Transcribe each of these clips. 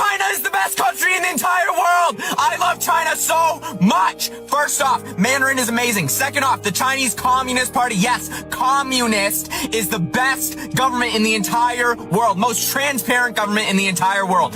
China is the best country in the entire world. I love China so much. First off, Mandarin is amazing. Second off, the Chinese Communist Party. Yes, communist is the best government in the entire world. Most transparent government in the entire world.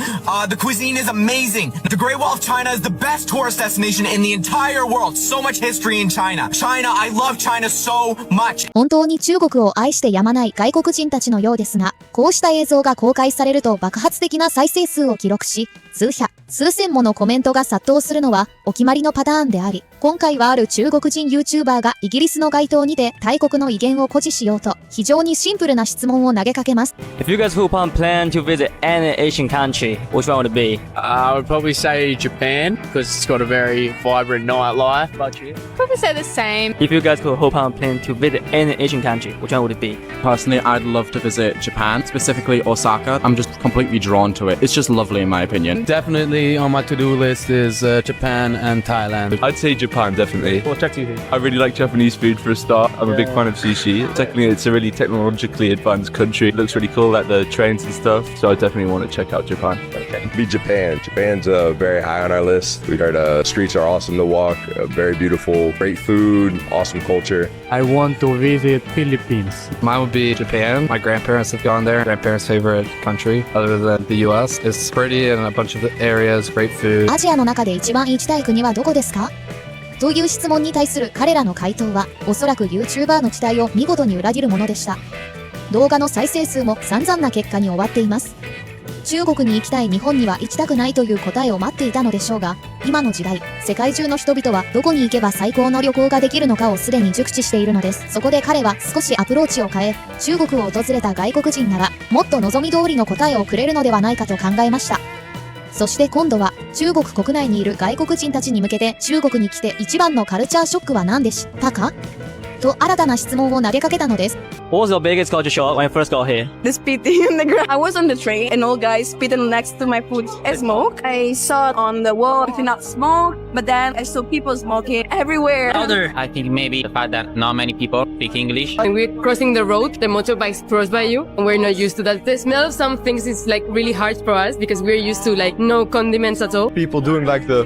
The cuisine is amazing. The Great Wall of China is the best tourist destination in the entire world. So much history in China. China, I love China so much. 本当に中国を愛してやまない外国人たちのようですが、こうした映像が公開されると爆発的な再生数を記録し、数百、数千ものコメントが殺到するのはお決まりのパターンであり、今回はある中国人 YouTuber がイギリスの街頭にて大国の威厳を誇示しようと、非常にシンプルな質問を投げかけます。If you guys plan to visit any Asian country, which one would it be? I would probably say Japan, because it's got a very vibrant nightlife. About you? Probably say the same. If you guys plan to visit any Asian country, which one would it be? Personally, I'd love to visit Japan, specifically Osaka. I'm just completely drawn to it. It's just lovely in my opinion. Definitely on my to-do list is Japan and Thailand. I'd say Japan, definitely. What attracts you here? I really like Japanese food for a start. I'm a big fan of sushi. Secondly, it's a really technologically advanced country. It looks really cool, like the trains and stuff. So I definitely want to check out Japan. Okay. Be Japan. Japan's very high on our list. We heard streets are awesome to walk, very beautiful, great food, awesome culture. I want to visit Philippines. Mine would be Japan. My grandparents have gone there. Grandparents' favorite country other than the US. It's pretty and a bunch of areas, great food. アジアの中で一番行きたい国はどこですか？という質問に対する彼らの回答は、おそらく YouTuber の期待を見事に裏切るものでした。動画の再生数も散々な結果に終わっています。中国に行きたい日本には行きたくないという答えを待っていたのでしょうが、今の時代、世界中の人々はどこに行けば最高の旅行ができるのかをすでに熟知しているのです。そこで彼は少しアプローチを変え、中国を訪れた外国人なら、もっと望み通りの答えをくれるのではないかと考えました。そして今度は中国国内にいる外国人たちに向けて中国に来て一番のカルチャーショックは何で知ったかと新たな質問を投げかけたのです。What was your biggest culture shock when you first got here? The spitting in the ground. I was on the train and all guys spitting next to my food and smoke. I saw it on the wall, if not smoke, but then I saw people smoking everywhere. I think maybe the fact that not many people speak English. When we're crossing the road, the motorbikes cross by you, and we're not used to that. The smell of some things is like really hard for us because we're used to like no condiments at all. People doing like the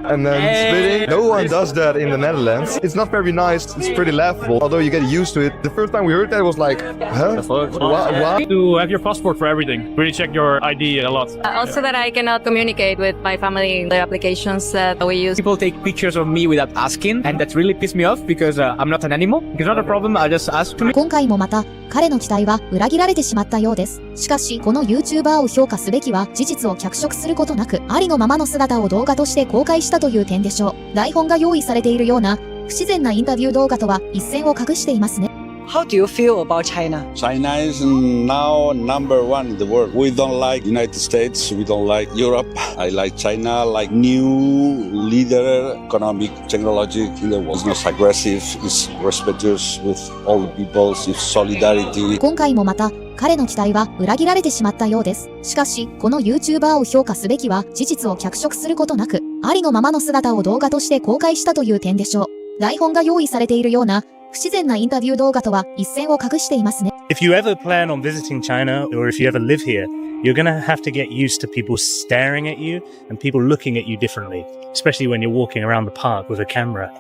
and then spitting. No one does that in the Netherlands. It's not very nice. It's pretty laughable. Although you get used to it. The first time we heard that was like, huh? What? To have your passport for everything. Really check your ID a lot. Also that I cannot communicate with my family in the applications that we use. People take pictures of me without asking, and that really pissed me off because I'm not an animal. It's not a problem. I just ask to me. 今回もまた彼の期待は裏切られてしまったようです。しかしこの YouTuber を評価すべきは事実を脚色することなく、ありのままの姿を動画として公開したという点でしょう。台本が用意されているような不自然なインタビュー動画とは一線を画していますね。How do you feel about China? China is now number one in the world. We don't like United States. We don't like Europe. I like China, like new leader, economic, technology in the world. It's not aggressive. It's respectful with all the people. It's solidarity. 今回もまた彼の期待は裏切られてしまったようです。しかし、この YouTuber を評価すべきは事実を脚色することなく、ありのままの姿を動画として公開したという点でしょう。台本が用意されているような不自然なインタビュー動画とは一線を画していますね。If you ever plan on visiting China, or if you ever live here, you're gonna have to get used to people staring at you and people looking at you differently, especially when you're walking around the park with a camera.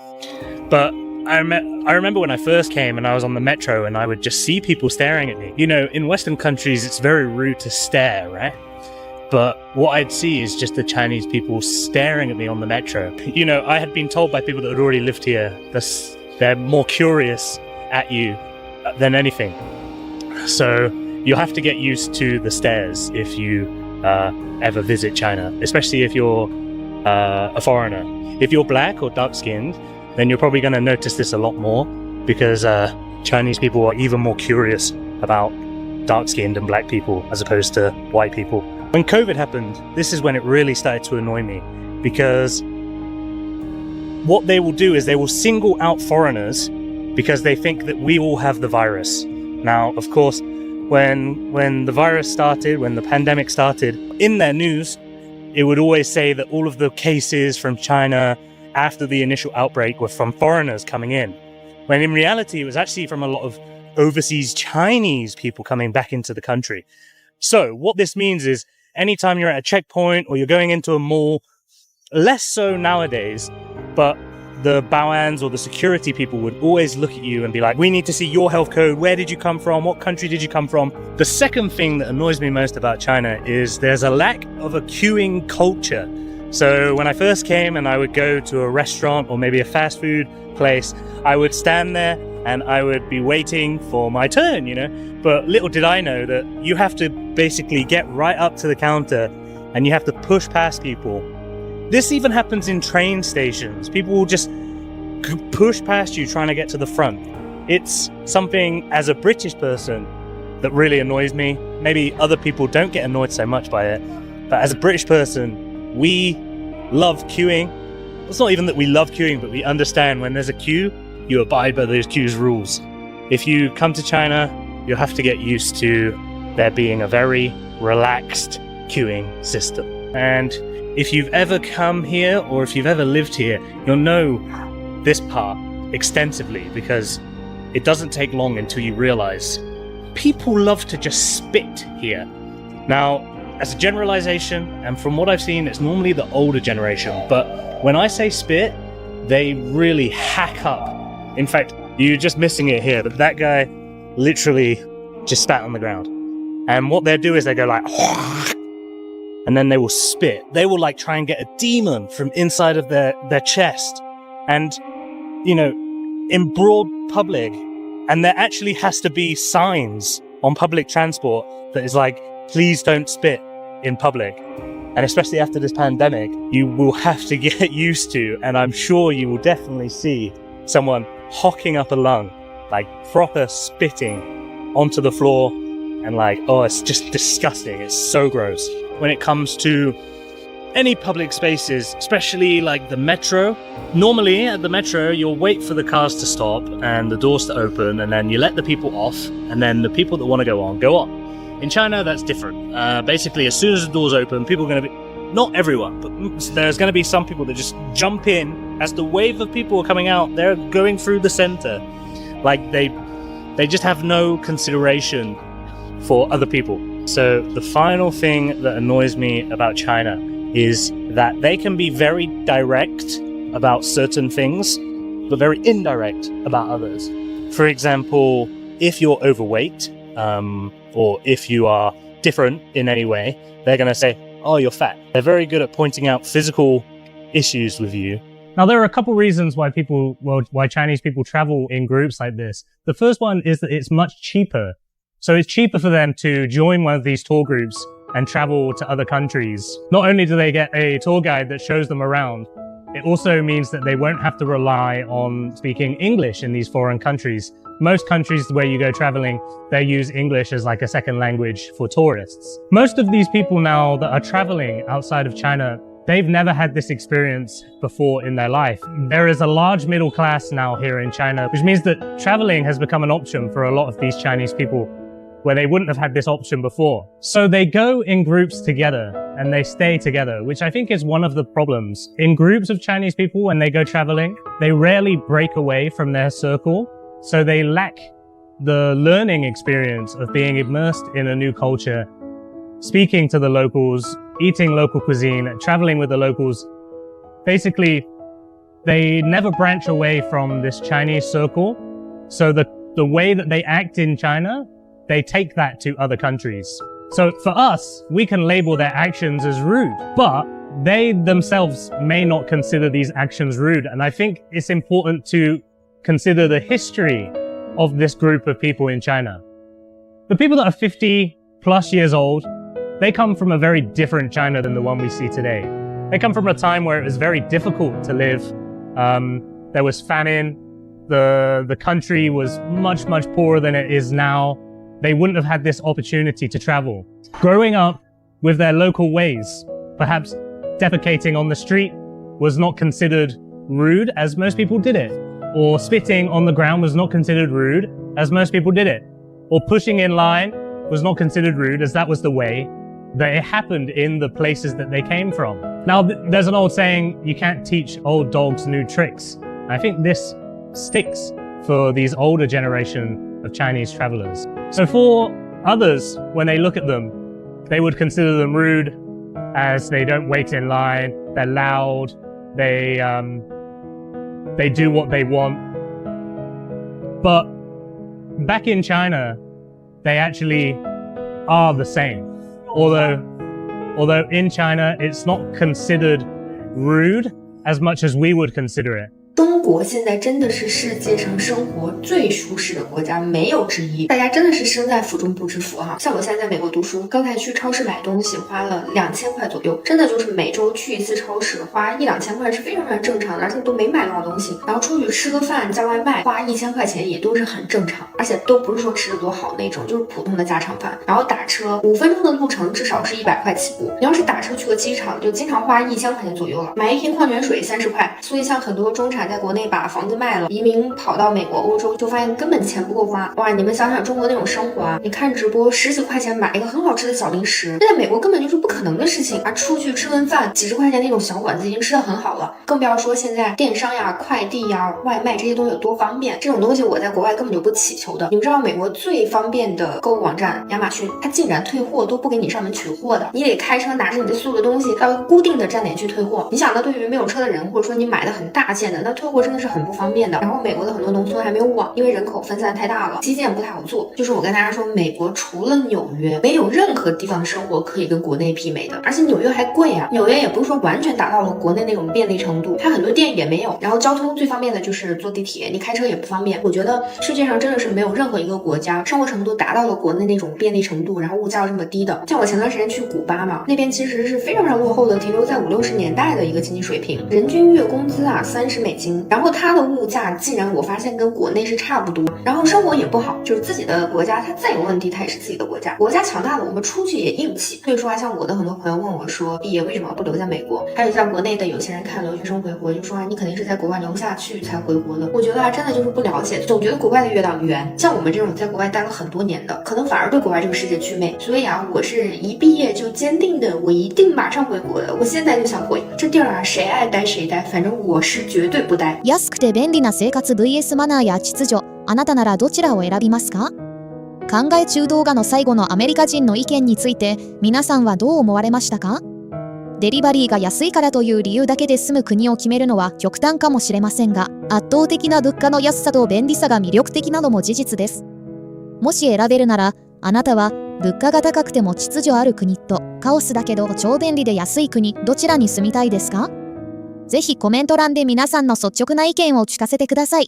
But I remember when I first came and I was on the metro and I would just see people staring at me. You know, in Western countries, it's very rude to stare, right? But what I'd see is just the Chinese people staring at me on the metro. You know, I had been told by people that had already lived here that they're more curious at you than anything. So you'll have to get used to the stares if you ever visit China, especially if you're a foreigner. If you're black or dark-skinned, then you're probably going to notice this a lot more because Chinese people are even more curious about dark-skinned and black people as opposed to white people. When COVID happened, this is when it really started to annoy me because what they will do is they will single out foreigners because they think that we all have the virus. Now, of course, when the virus started, when the pandemic started, in their news, it would always say that all of the cases from China after the initial outbreak were from foreigners coming in, when in reality it was actually from a lot of overseas Chinese people coming back into the country. So what this means is anytime you're at a checkpoint or you're going into a mall, less so nowadays, but the Baoans or the security people would always look at you and be like, we need to see your health code. Where did you come from? What country did you come from? The second thing that annoys me most about China is there's a lack of a queuing culture. So when I first came and I would go to a restaurant or maybe a fast food place, I would stand there and I would be waiting for my turn, you know. But little did I know that you have to basically get right up to the counter and you have to push past people. This even happens in train stations. People will just push past you trying to get to the front. It's something as a British person that really annoys me. Maybe other people don't get annoyed so much by it, but as a British person, we love queuing. It's not even that we love queuing, but we understand when there's a queue, you abide by those queues rules. If you come to China, you'll have to get used to there being a very relaxed queuing system. And if you've ever come here or if you've ever lived here, you'll know this part extensively because it doesn't take long until you realize people love to just spit here. Now, as a generalization, and from what I've seen, it's normally the older generation, but when I say spit, they really hack up. In fact, you're just missing it here, but that guy literally just spat on the ground. And what they'll do is they go like, and then they will spit. They will like try and get a demon from inside of their chest. And, you know, in broad public, and there actually has to be signs on public transport that is like, please don't spit in public. And especially after this pandemic, you will have to get used to, and I'm sure you will definitely see someone hocking up a lung, like proper spitting onto the floor. And like, oh, it's just disgusting. It's so gross. When it comes to any public spaces, especially like the metro, normally at the metro, you'll wait for the cars to stop and the doors to open, and then you let the people off, and then the people that want to go on, go on. In China, that's different. Basically, as soon as the doors open, people are going to be, not everyone, but there's going to be some people that just jump in as the wave of people are coming out. They're going through the center. Like they just have no consideration for other people. So the final thing that annoys me about China is that they can be very direct about certain things, but very indirect about others. For example, if you're overweight, or if you are different in any way, they're going to say, oh, you're fat. They're very good at pointing out physical issues with you. Now, there are a couple reasons why Chinese people travel in groups like this. The first one is that it's much cheaper. So it's cheaper for them to join one of these tour groups and travel to other countries. Not only do they get a tour guide that shows them around, it also means that they won't have to rely on speaking English in these foreign countries. Most countries where you go traveling, they use English as like a second language for tourists. Most of these people now that are traveling outside of China, they've never had this experience before in their life. There is a large middle class now here in China, which means that traveling has become an option for a lot of these Chinese people where they wouldn't have had this option before. So they go in groups together and they stay together, which I think is one of the problems. In groups of Chinese people, when they go traveling, they rarely break away from their circle. So they lack the learning experience of being immersed in a new culture, speaking to the locals, eating local cuisine, traveling with the locals. Basically, they never branch away from this Chinese circle. So the way that they act in China, they take that to other countries. So for us, we can label their actions as rude, but they themselves may not consider these actions rude. And I think it's important to consider the history of this group of people in China. The people that are 50 plus years old, they come from a very different China than the one we see today. They come from a time where it was very difficult to live. There was famine. The country was much, much poorer than it is now. They wouldn't have had this opportunity to travel. Growing up with their local ways, perhaps defecating on the street was not considered rude as most people did it. Or spitting on the ground was not considered rude as most people did it. Or pushing in line was not considered rude as that was the way that it happened in the places that they came from. Now, there's an old saying, you can't teach old dogs new tricks. I think this sticks for these older generation of Chinese travelers. So for others, when they look at them, they would consider them rude as they don't wait in line, they're loud, they do what they want. But back in China, they actually are the same. Although in China, it's not considered rude as much as we would consider it. 中国现在真的是世界上生活最舒适的国家，没有之一。大家真的是身在福中不知福哈。像我现在在美国读书，刚才去超市买东西花了2000块左右，真的就是每周去一次超市，花1-2千块是非常非常正常的，而且都没买多少东西。然后出去吃个饭叫外卖，花1000块钱也都是很正常，而且都不是说吃的多好那种，就是普通的家常饭。然后打车5分钟的路程至少是100块起步，你要是打车去个机场，就经常花1000块钱左右了。买一瓶矿泉水30块，所以像很多中产在国内把房子卖了，移民跑到美国、欧洲，就发现根本钱不够花。哇，你们想想中国那种生活啊，你看直播10几块钱买一个很好吃的小零食，这在美国根本就是不可能的事情。而出去吃顿饭几十块钱那种小馆子已经吃得很好了，更不要说现在电商呀、快递呀、外卖这些东西有多方便。这种东西我在国外根本就不祈求的。你们知道美国最方便的购物网站亚马逊，它竟然退货都不给你上门取货的，你得开车拿着你的所有的东西到固定的站点去退货。你想，那对于没有车的人，或者说你买的很大件的，那退货真的是很不方便的。然后美国的很多农村还没有网，因为人口分散太大了，基建不太好做。就是我跟大家说，美国除了纽约，没有任何地方的生活可以跟国内媲美的。而且纽约还贵啊，纽约也不是说完全达到了国内那种便利程度，它很多店也没有。然后交通最方便的就是坐地铁，你开车也不方便。我觉得世界上真的是没有任何一个国家生活程度达到了国内那种便利程度，然后物价这么低的。像我前段时间去古巴嘛，那边其实是非常非常落后的，停留在50-60年代的一个经济水平，人均月工资啊$30，然后它的物价竟然我发现跟国内是差不多，然后生活也不好，就是自己的国家它再有问题它也是自己的国家，国家强大了我们出去也硬气。所以说啊，像我的很多朋友问我说，毕业为什么不留在美国？还有像国内的有些人看留学生回国就说啊，你肯定是在国外留不下去才回国的。我觉得啊，真的就是不了解，总觉得国外的月亮圆，像我们这种在国外待了很多年的，可能反而对国外这个世界祛魅。所以啊，我是一毕业就坚定的，我一定马上回国的，我现在就想回。这地儿啊，谁爱待谁待，反正我是绝对不待。安くて便利な生活 vs マナーや秩序、あなたならどちらを選びますか？考え中動画の最後のアメリカ人の意見について皆さんはどう思われましたか？デリバリーが安いからという理由だけで住む国を決めるのは極端かもしれませんが、圧倒的な物価の安さと便利さが魅力的なのも事実です。もし選べるなら、あなたは物価が高くても秩序ある国とカオスだけど超便利で安い国、どちらに住みたいですか？ぜひコメント欄で皆さんの率直な意見を聞かせてください。